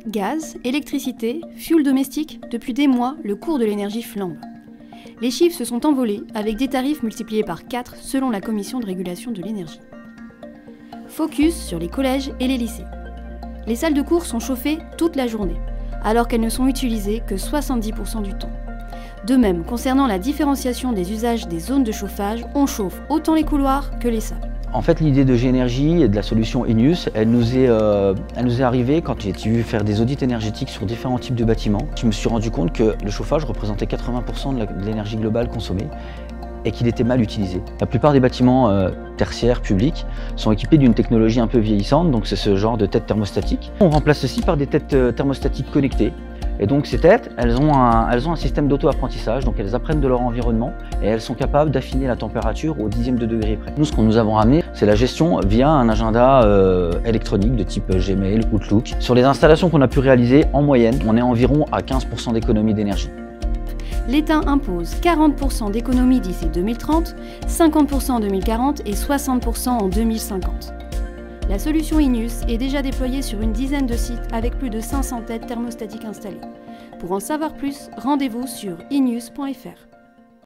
Gaz, électricité, fioul domestique, depuis des mois, le cours de l'énergie flambe. Les chiffres se sont envolés avec des tarifs multipliés par 4 selon la Commission de régulation de l'énergie. Focus sur les collèges et les lycées. Les salles de cours sont chauffées toute la journée, alors qu'elles ne sont utilisées que 70% du temps. De même, concernant la différenciation des usages des zones de chauffage, on chauffe autant les couloirs que les salles. En fait, l'idée de G-Énergie et de la solution Enius, elle nous est arrivée quand j'ai dû faire des audits énergétiques sur différents types de bâtiments. Je me suis rendu compte que le chauffage représentait 80% de l'énergie globale consommée et qu'il était mal utilisé. La plupart des bâtiments tertiaires publics sont équipés d'une technologie un peu vieillissante, donc c'est ce genre de têtes thermostatiques. On remplace ceci par des têtes thermostatiques connectées. Et donc ces têtes, elles ont un système d'auto-apprentissage, donc elles apprennent de leur environnement et elles sont capables d'affiner la température au dixième de degré près. Nous, ce qu'on nous avons ramené, c'est la gestion via un agenda électronique de type Gmail, Outlook. Sur les installations qu'on a pu réaliser, en moyenne, on est environ à 15% d'économie d'énergie. L'État impose 40% d'économie d'ici 2030, 50% en 2040 et 60% en 2050. La solution Enius est déjà déployée sur une dizaine de sites avec plus de 500 têtes thermostatiques installées. Pour en savoir plus, rendez-vous sur enius.fr.